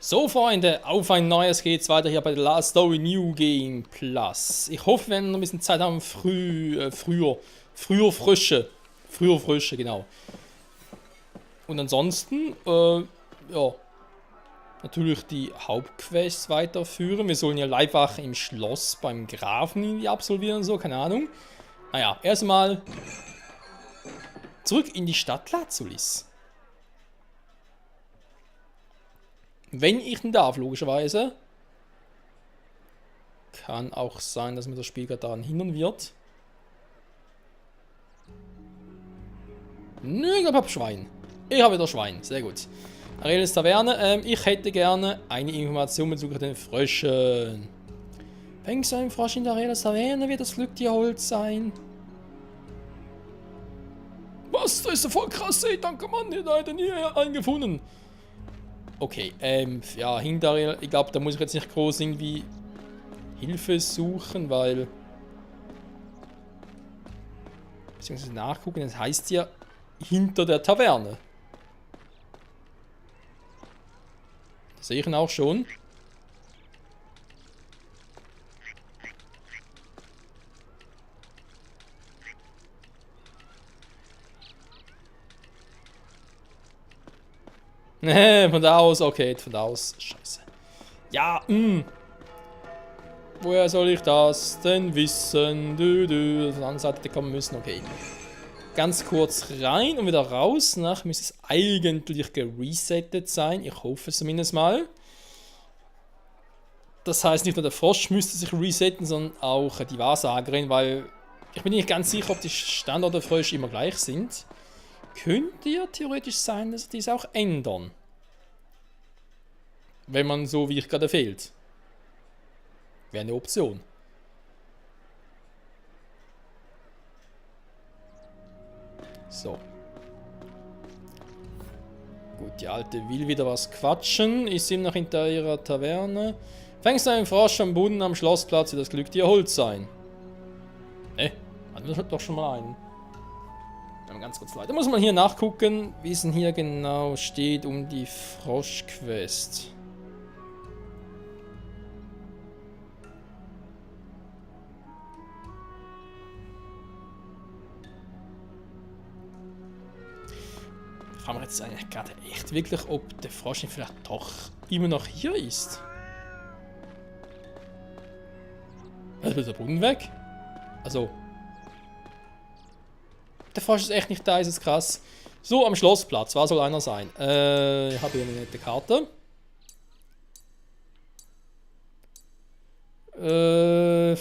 So, Freunde, auf ein neues geht's weiter hier bei The Last Story New Game Plus. Ich hoffe, wir noch ein bisschen Zeit haben, früher Frösche, genau. Und ansonsten, ja, natürlich die Hauptquests weiterführen. Wir sollen ja Leibwache im Schloss beim Grafen irgendwie absolvieren und so, keine Ahnung. Naja, erstmal zurück in die Stadt Lazulis. Wenn ich denn darf, logischerweise. Kann auch sein, dass mir das Spiel gerade daran hindern wird. Nö, ich habe Schwein. Ich habe wieder Schwein. Sehr gut. Arelis Taverne. Ich hätte gerne eine Information bezüglich den Fröschen. Fängst du einen Frosch in der Arelis Taverne, wird das Glück dir hold sein. Was? Das ist ja voll krass, ey. Danke, Mann. Ich habe nie einen gefunden. Okay, ja, hinter, ich glaube, da muss ich jetzt nicht groß irgendwie Hilfe suchen, weil... Beziehungsweise nachgucken, das heißt ja hinter der Taverne. Das sehe ich ihn auch schon. Von da aus, okay, von da aus. Scheiße. Ja, woher soll ich das denn wissen? Von der anderen Seite kommen müssen, okay. Ganz kurz rein und wieder raus. Nach müsste es eigentlich geresettet sein. Ich hoffe es zumindest mal. Das heißt, nicht nur der Frosch müsste sich resetten, sondern auch die Wahrsagerin, weil ich bin nicht ganz sicher, ob die Standorte der Frösche immer gleich sind. Könnte ja theoretisch sein, dass die es auch ändern. Wenn man so wie ich gerade fehlt. Wäre eine Option. So. Gut, die Alte will wieder was quatschen. Ist ihm noch hinter ihrer Taverne. Fängst du einen Frosch am Boden am Schlossplatz, wird das Glück dir hold sein. Ne, hatten wir doch schon mal einen. Ganz kurz weiter. Muss man hier nachgucken, wie es denn hier genau steht um die Froschquest. Ich frage mich jetzt eigentlich gerade echt wirklich, ob der Frosch nicht vielleicht doch immer noch hier ist. Also ist der Brunnen weg? Also... Der Frosch ist echt nicht da, ist es krass. So, am Schlossplatz, war soll einer sein? Ich habe hier eine nette Karte. Will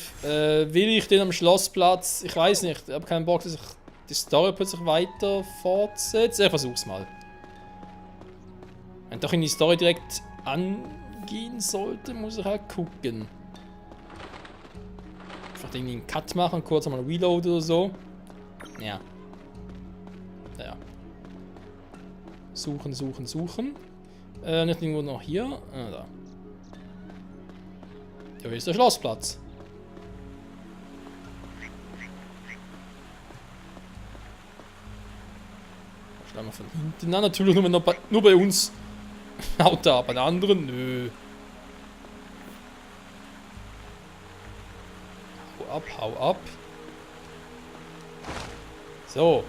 ich den am Schlossplatz? Ich weiß nicht, ich habe keinen Bock, dass ich die Story plötzlich weiter fortsetze. Ich versuch's mal. Wenn ich doch in die Story direkt angehen sollte, muss ich halt gucken. Einfach irgendwie einen Cut machen, kurz einmal Reload oder so. Ja. Ja. Suchen. Nicht irgendwo noch hier. Ah, da. Ja, hier ist der Schlossplatz. Schlagen wir von hinten. Na, natürlich nur bei uns. Haut da, bei den anderen, nö. Hau ab. So.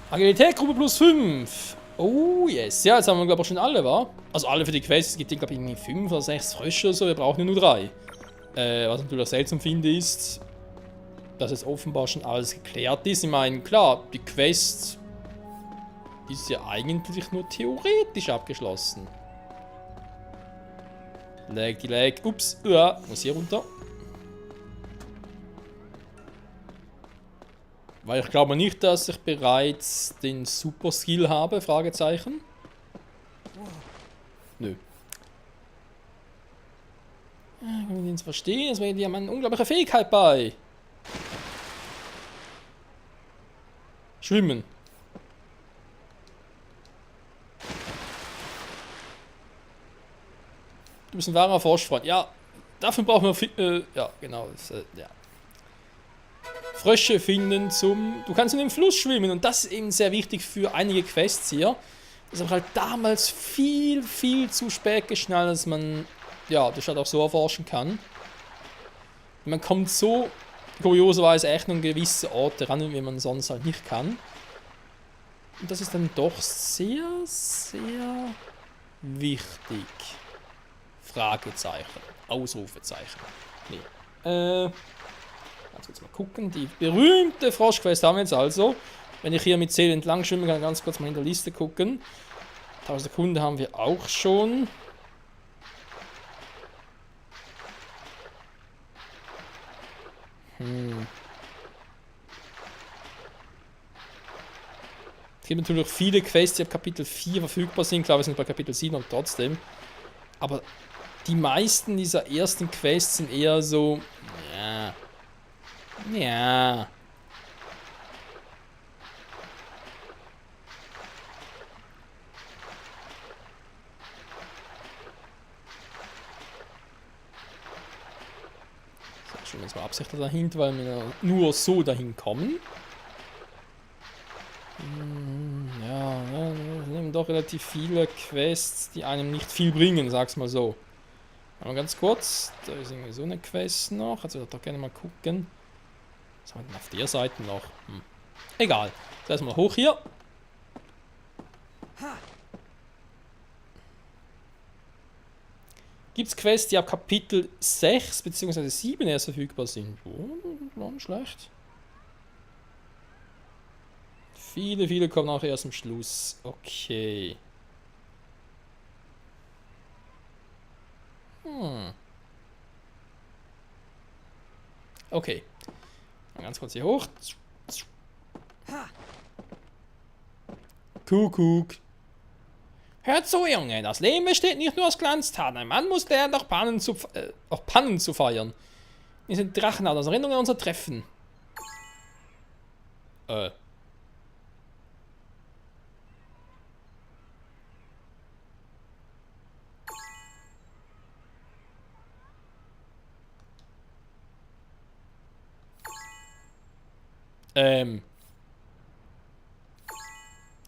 Agilität Gruppe plus 5. Oh yes. Ja, jetzt haben wir glaube ich schon alle, wa? Also alle für die Quests. Es gibt glaube ich irgendwie 5 oder 6 Frösche oder so. Wir brauchen nur 3. Was natürlich auch seltsam finde ist, dass jetzt offenbar schon alles geklärt ist. Ich meine, klar, die Quest ist ja eigentlich nur theoretisch abgeschlossen. Lag. Ups. Ja, muss hier runter. Weil ich glaube nicht, dass ich bereits den Super Skill habe, Fragezeichen. Nö. Wenn wir den verstehen, das wäre dir eine unglaubliche Fähigkeit bei. Schwimmen. Du bist ein wahrer Froschfreund. Ja, dafür brauchen wir... ja, genau. Ja. Frösche finden zum... Du kannst in den Fluss schwimmen und das ist eben sehr wichtig für einige Quests hier. ist aber halt damals viel, viel zu spät geschnallt, dass man ja, das halt auch so erforschen kann. Man kommt so kurioserweise echt an gewisse Orte ran, wie man sonst halt nicht kann. Und das ist dann doch sehr, sehr wichtig. Fragezeichen. Ausrufezeichen. Nee. Ganz kurz mal gucken. Die berühmte Froschquest haben wir jetzt also. Wenn ich hier mit Seele entlang schwimme, kann ich ganz kurz mal in der Liste gucken. 1000 Sekunden haben wir auch schon. Es gibt natürlich viele Quests, die ab Kapitel 4 verfügbar sind. Klar, wir sind bei Kapitel 7 und trotzdem. Aber die meisten dieser ersten Quests sind eher so... Ja. Ja. So, schon jetzt mal absichtlich dahinter, weil wir nur so dahin kommen. Ja, wir nehmen doch relativ viele Quests, die einem nicht viel bringen, sag's mal so. Aber ganz kurz, da ist irgendwie so eine Quest noch, also da doch gerne mal gucken. Was haben wir denn auf der Seite noch? Egal, jetzt erstmal hoch hier. Gibt es Quests, die ab Kapitel 6 bzw. 7 erst verfügbar sind? Oh, war nicht schlecht. Viele, viele kommen auch erst am Schluss. Okay. Okay. Mal ganz kurz hier hoch. Kuckuck. Hört zu, Junge. Das Leben besteht nicht nur aus Glanztaten. Ein Mann muss lernen, auch Pannen zu feiern. Wir sind Drachen aus Erinnerung an unser Treffen.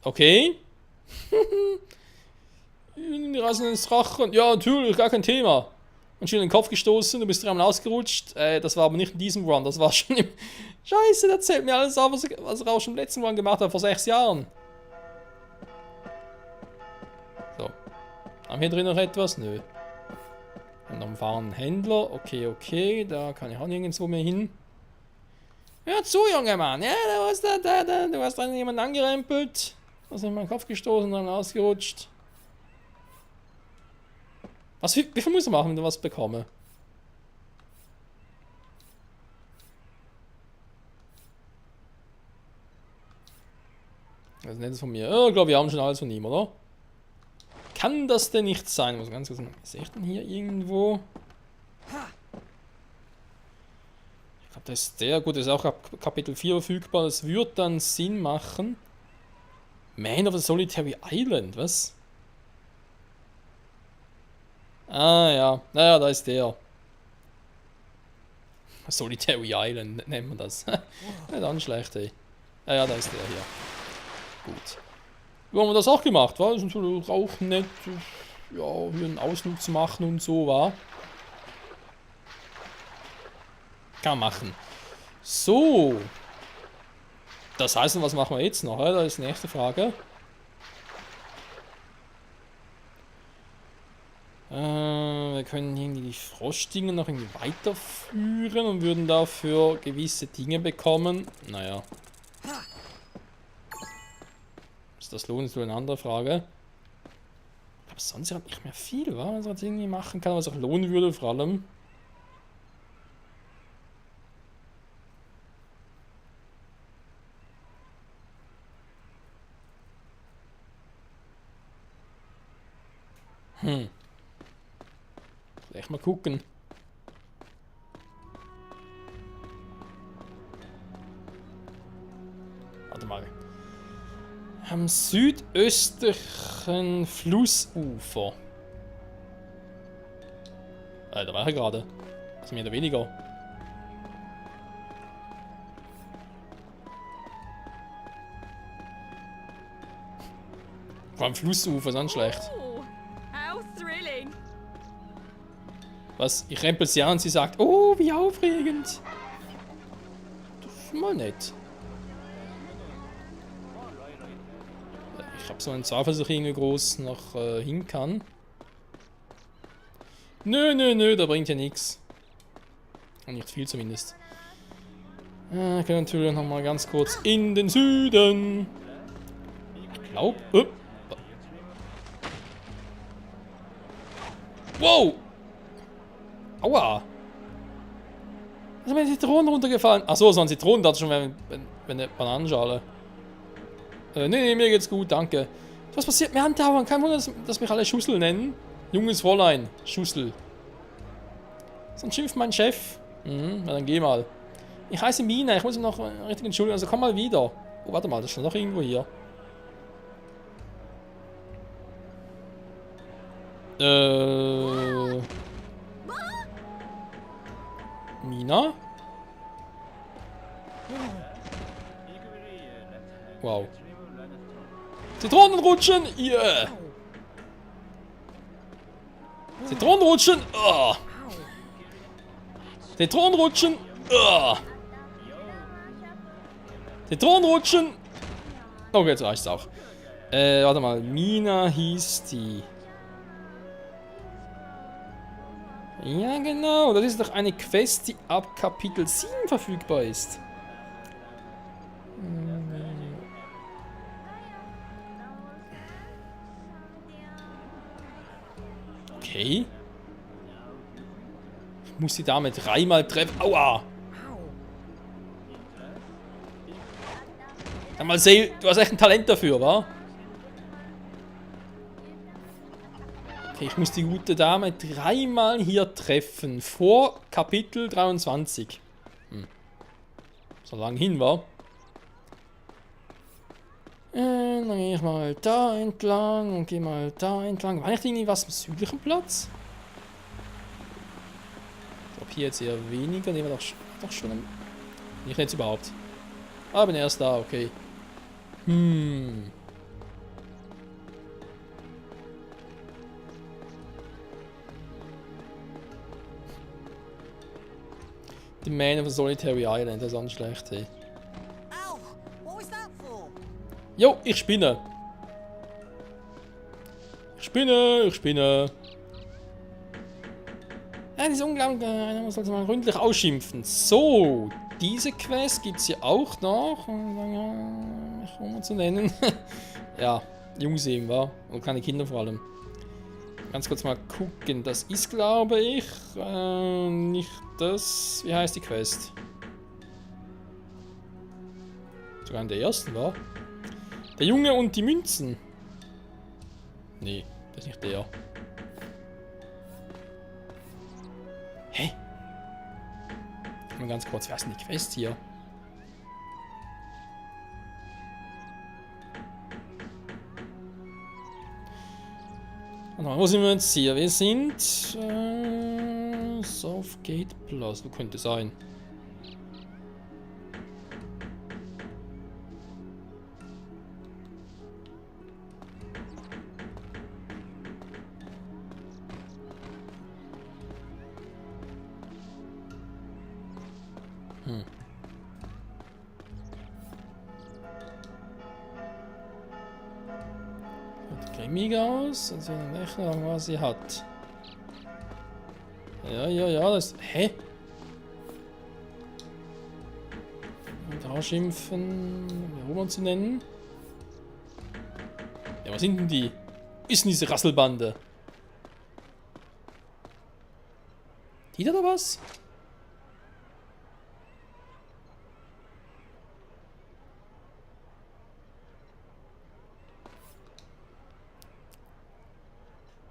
Okay. Die Reise ins Drachen. Ja, natürlich, gar kein Thema. Und schon in den Kopf gestoßen, du bist dreimal ausgerutscht. Das war aber nicht in diesem Run, das war schon im... Scheiße, der erzählt mir alles auf, was er auch schon im letzten Run gemacht hat, vor 6 Jahren. So. Haben wir drin noch etwas? Nö. Und dann fahren Händler. Okay, okay, da kann ich auch nirgendwo mehr hin. Hör zu, junger Mann. Ja, du hast dann jemanden angerempelt. Was in meinen Kopf gestoßen, dann ausgerutscht. Wie viel muss er machen, wenn er was bekomme? Das ist nicht von mir. Ich glaube, wir haben schon alles von ihm, oder? Kann das denn nicht sein? Ich muss ganz kurz... Sehe ich denn hier irgendwo? Ich glaube, das ist der. Gut, das ist auch ab Kapitel 4 verfügbar. Das würde dann Sinn machen. Man of the Solitary Island, was? Ah, ja. Naja, da ist der. Solitary Island nennt man das. Nicht an schlecht, ey. Ja, da ist der hier. Gut. Wie haben wir das auch gemacht, war? Das ist natürlich auch nett, ja, hier einen Ausflug zu machen und so, war. Kann man machen. So. Das heißt, was machen wir jetzt noch? Das ist die nächste Frage. Wir können irgendwie die Froschdinge noch irgendwie weiterführen und würden dafür gewisse Dinge bekommen. Naja. Ist das lohnt, ist nur eine andere Frage. Aber sonst hat nicht mehr viel, was man jetzt irgendwie machen kann, was auch lohnen würde, vor allem. Vielleicht mal gucken. Warte mal. Am südöstlichen Flussufer. Da war er gerade. Also mehr oder weniger. Vor allem Flussufer, ist auch schlecht. Oh, how thrilling. Was? Ich rempel sie an und sie sagt, oh, wie aufregend. Das ist mal nett. Ich habe so einen Zweifel, dass ich irgendwie groß noch hin kann. Nö, da bringt ja nichts. Nicht viel zumindest. Ich kann natürlich noch mal ganz kurz in den Süden. Ich glaube. Wow! Aua! Da sind meine Zitronen runtergefallen. Achso, es waren Zitronen, da schon wenn eine Bananenschale. Nee, mir geht's gut, danke. Was passiert mir andauernd? Kein Wunder, dass mich alle Schussel nennen. Junges Fräulein, Schussel. Sonst schimpft mein Chef. Na dann geh mal. Ich heiße Mina, ich muss mich noch richtig entschuldigen, also komm mal wieder. Oh, warte mal, das ist noch irgendwo hier. Mina? Wow. Zitronenrutschen! Yeah! Zitronenrutschen! Oh. Zitronenrutschen! Oh. Zitronenrutschen! Okay, jetzt reicht's auch. Warte mal. Mina hieß die. Ja, genau. Das ist doch eine Quest, die ab Kapitel 7 verfügbar ist. Okay. Ich muss die Dame dreimal treffen. Aua! Dann mal sehen, du hast echt ein Talent dafür, wa? Okay, ich muss die gute Dame dreimal hier treffen. Vor Kapitel 23. So lang hin, wa? Dann gehe ich mal da entlang und gehe mal da entlang. War nicht irgendwie was am südlichen Platz? Ich glaube hier jetzt eher weniger. Nehmen wir doch schon. Nicht jetzt überhaupt. Ah, bin erst da, okay. The Man of the Solitary Island, das ist auch schlecht, hey. Jo, ich spinne. Ich spinne. Ja, das ist unglaublich. Man sollte mal gründlich ausschimpfen. So, diese Quest gibt es hier auch noch. Um zu nennen. Ja, Jungs eben, wa? Und keine Kinder vor allem. Ganz kurz mal gucken. Das ist, glaube ich, nicht das. Wie heißt die Quest? Sogar in der ersten, wa? Der Junge und die Münzen. Nee, das ist nicht der. Hä? Mal ganz kurz, wer ist denn die Quest hier? Wo sind wir jetzt hier? Wir sind Southgate Plus, wo könnte sein? Grimmig aus, also eine Rechnung, was sie hat. Ja, das. Hä? Und da schimpfen, wie man zu nennen. Ja, was sind denn die? Ist denn diese Rasselbande? Die da oder was?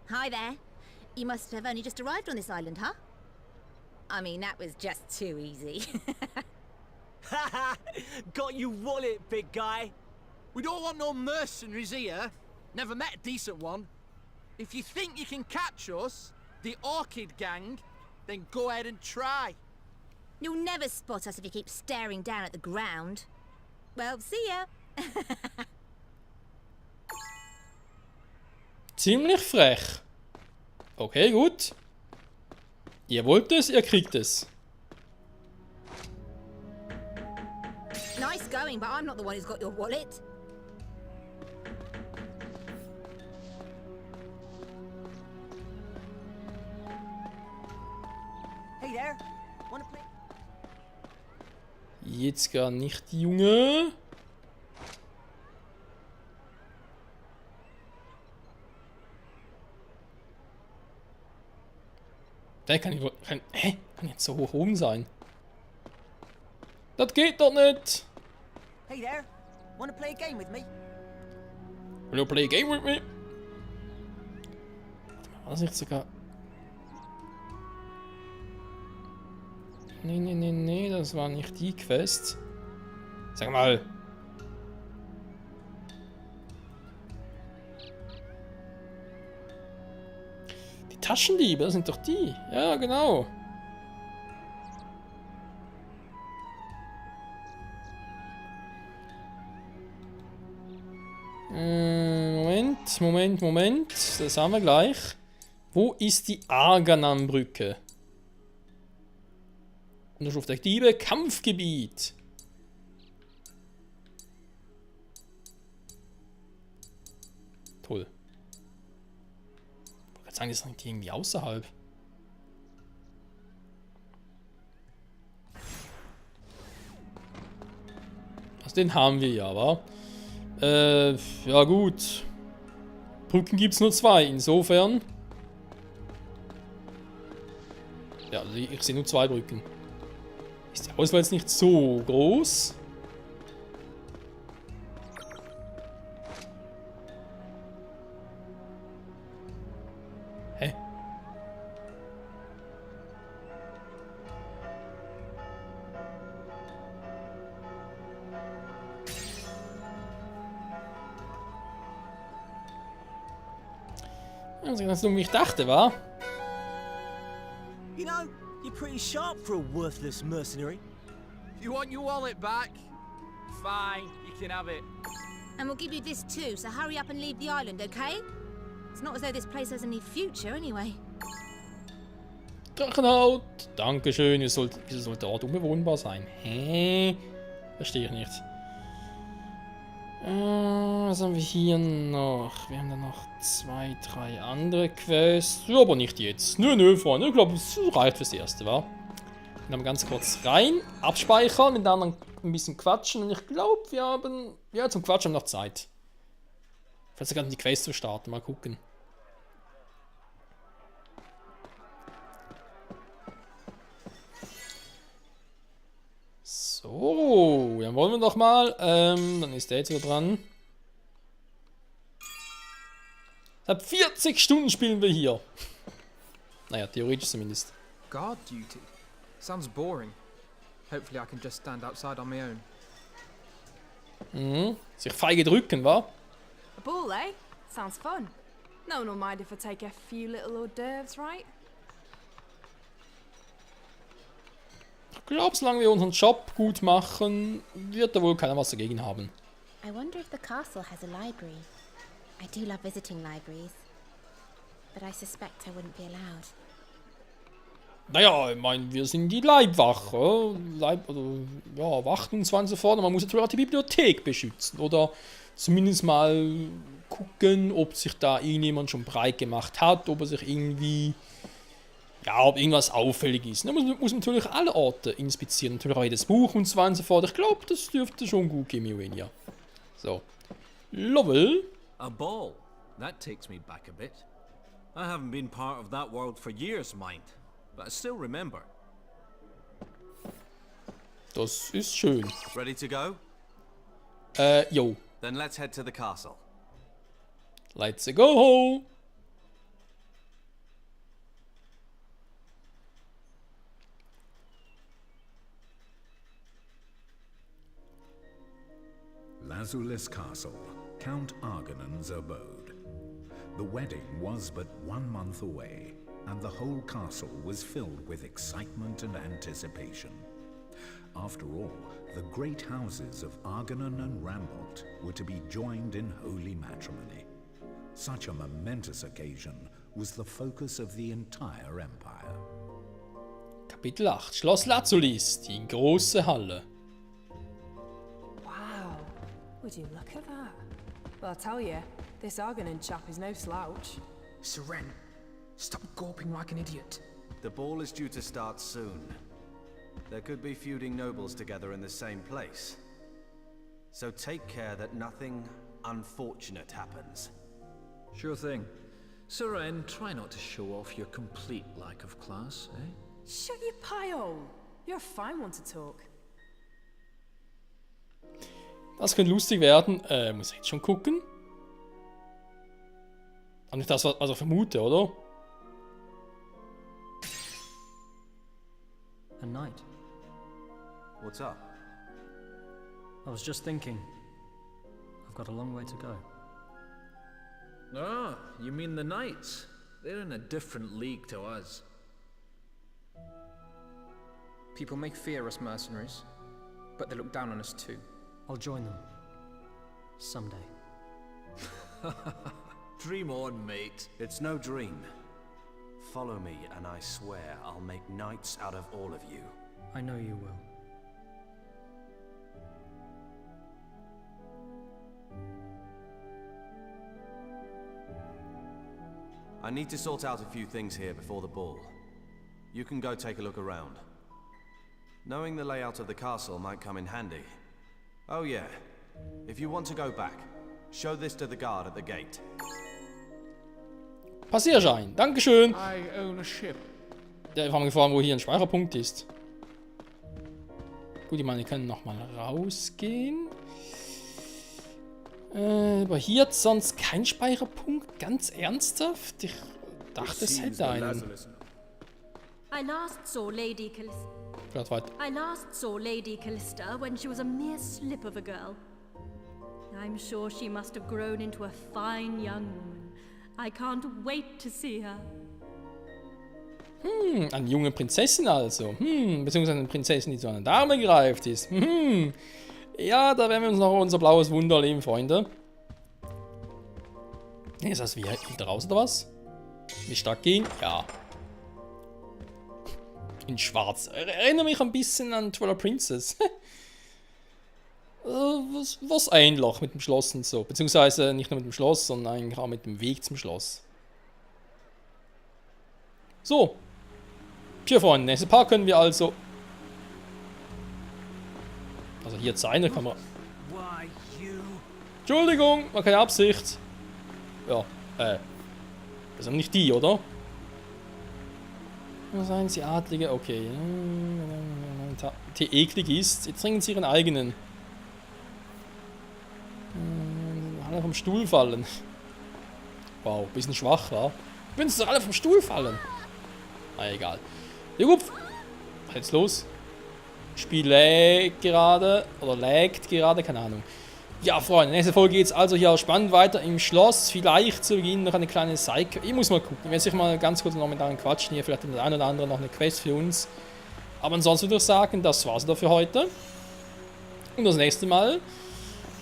Hi there. You must have only just arrived on this island, huh? I mean, that was just too easy. Haha! Got you wallet, big guy. We don't want no mercenaries here. Never met a decent one. If you think you can catch us, the Orchid Gang, then go ahead and try. You'll never spot us if you keep staring down at the ground. Well, see ya. Ziemlich frech. Okay, gut. Ihr wollt es, ihr kriegt es. Nice going, but I'm not the one who's got your wallet. Hey there. Wanna play? Jetzt gar nicht, Junge. Der kann ich wohl. Hä? Kann jetzt so hoch oben sein? Das geht doch nicht! Hey there. Wanna play a game with me? Will you play a game with me? War das nicht sogar. Nee, das war nicht die Quest. Sag mal. Die Taschendiebe, das sind doch die. Ja, genau. Moment. Das haben wir gleich. Wo ist die Arganan-Brücke? Unterschrift aktive Kampfgebiet. Toll. Ich kann sagen, das ist nicht irgendwie außerhalb. Also den haben wir ja, wa? Ja gut. Brücken gibt es nur 2, insofern. Ja, also ich sehe nur 2 Brücken. Ist die Auswahl jetzt nicht so groß? Hä? Also ganz dumm, wie ich dachte, war. You know, you're pretty sharp for a worthless mercenary. You want your wallet back? Fine, you can have it. And we'll give you this too, so hurry up and leave the island, okay? It's not as though this place has any future anyway. Drachenhaut. Dankeschön. Wieso sollte der Ort unbewohnbar sein? Hä? Verstehe ich nicht. Was haben wir hier noch? Wir haben da noch 2, 3 andere Quests. Ja, aber nicht jetzt. Nö, Freunde. Ich glaube, es reicht fürs Erste, wa? Dann ganz kurz rein, abspeichern, mit den anderen ein bisschen quatschen. Und ich glaube, wir haben... Ja, zum Quatschen haben wir noch Zeit. Falls sogar die Quest zu starten. Mal gucken. So, dann wollen wir doch mal. Dann ist der jetzt wieder dran. Seit 40 Stunden spielen wir hier. Naja, theoretisch zumindest. Guard duty? Sounds boring. Hopefully I can just stand outside on my own. Mhm. Sich feige drücken, wa? A ball, eh? Sounds fun. No one will mind if I take a few little hors d'oeuvres, right? Ich glaube, solange wir unseren Job gut machen, wird da wohl keiner was dagegen haben. I wonder if the castle has a library. I do love visiting libraries. But I suspect I wouldn't be allowed. Naja, ich meine, wir sind die Leibwache. Wachten und so weiter und so fort. Und man muss natürlich auch die Bibliothek beschützen. Oder zumindest mal gucken, ob sich da irgendjemand schon breit gemacht hat, ob er sich irgendwie... Ja, ob irgendwas auffällig ist. Da muss man natürlich alle Orte inspizieren. Natürlich auch jedes Buch und so weiter und so fort. Ich glaube, das dürfte schon gut gehen, Mirenia. So. Lovell. A ball? That takes me back a bit. I haven't been part of that world for years, mind. But I still remember. Das ist schön. Ready to go? Jo. Then let's head to the castle. Let's go! Lazulus Castle, Count Arganon's abode. The wedding was but 1 month away, and the whole castle was filled with excitement and anticipation. After all, the great houses of Arganon and Rambalt were to be joined in holy matrimony. Such a momentous occasion was the focus of the entire empire. Kapitel 8. Schloss Lazulis, die große Halle. Wow. Would you look at that? Well, I'll tell you, this Argonan chap is no slouch. Seren, stop gawping like an idiot. The ball is due to start soon. There could be feuding nobles together in the same place. So take care that nothing unfortunate happens. Sure thing. Seren, try not to show off your complete lack of class, eh? Shut your pie hole. You're a fine one to talk. Das könnte lustig werden. Muss ich jetzt schon gucken? Aber nicht das, was ich vermute, oder? A knight. What's up? I was just thinking. I've got a long way to go. Ah, you mean the knights? They're in a different league to us. People make fear us mercenaries, but they look down on us too. I'll join them. Someday. Dream on, mate. It's no dream. Follow me, and I swear I'll make knights out of all of you. I know you will. I need to sort out a few things here before the ball. You can go take a look around. Knowing the layout of the castle might come in handy. Oh yeah, if you want to go back, show this to the guard at the gate. Passierschein. Dankeschön. I own a ship. Der hat mich gefragt, wo hier ein Speicherpunkt ist. Gut, ich meine, wir können nochmal rausgehen. Aber hier hat sonst kein Speicherpunkt. Ganz ernsthaft? Ich dachte, es hätte einen. I last saw Lady Callista when she was a mere slip of a girl. I'm sure she must have grown into a fine young woman. I can't wait to see her. Eine junge Prinzessin also. Beziehungsweise eine Prinzessin, die zu einer Dame gereift ist. Ja, da werden wir uns noch unser blaues Wunder leben, Freunde. Ist das wie hinter raus oder was? Wie stark gehen? Ja. In schwarz. Erinnere mich ein bisschen an Twilight Princess. Was ähnlich mit dem Schloss und so. Beziehungsweise nicht nur mit dem Schloss, sondern eigentlich auch mit dem Weg zum Schloss. So. Hier vorne, nächste Part können wir also... Also hier zeigen, da kann man... Entschuldigung, war keine Absicht. Ja, das sind nicht die, oder? Seien sie Adlige, okay. Die eklig ist. Jetzt trinken sie ihren eigenen. Alle vom Stuhl fallen. Wow, bisschen schwach, wa? Wenn sie doch alle vom Stuhl fallen. Na egal. Ja gut. Was ist jetzt los? Spiel laggt gerade. Oder laggt gerade, keine Ahnung. Ja, Freunde, nächste Folge geht es also hier spannend weiter im Schloss. Vielleicht zu Beginn noch eine kleine Psyche. Ich muss mal gucken. Ich werde sicher mal ganz kurz noch mit anderen quatschen hier. Vielleicht der ein oder andere noch eine Quest für uns. Aber ansonsten würde ich sagen, das war's da für heute. Und das nächste Mal,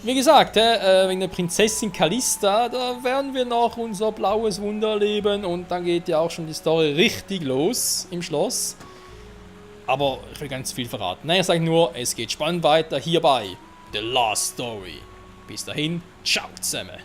wie gesagt, wegen der Prinzessin Callista, da werden wir noch unser blaues Wunder erleben. Und dann geht ja auch schon die Story richtig los im Schloss. Aber ich will ganz viel verraten. Nein, ich sage nur, es geht spannend weiter hier bei The Last Story. Bis dahin, ciao zusammen.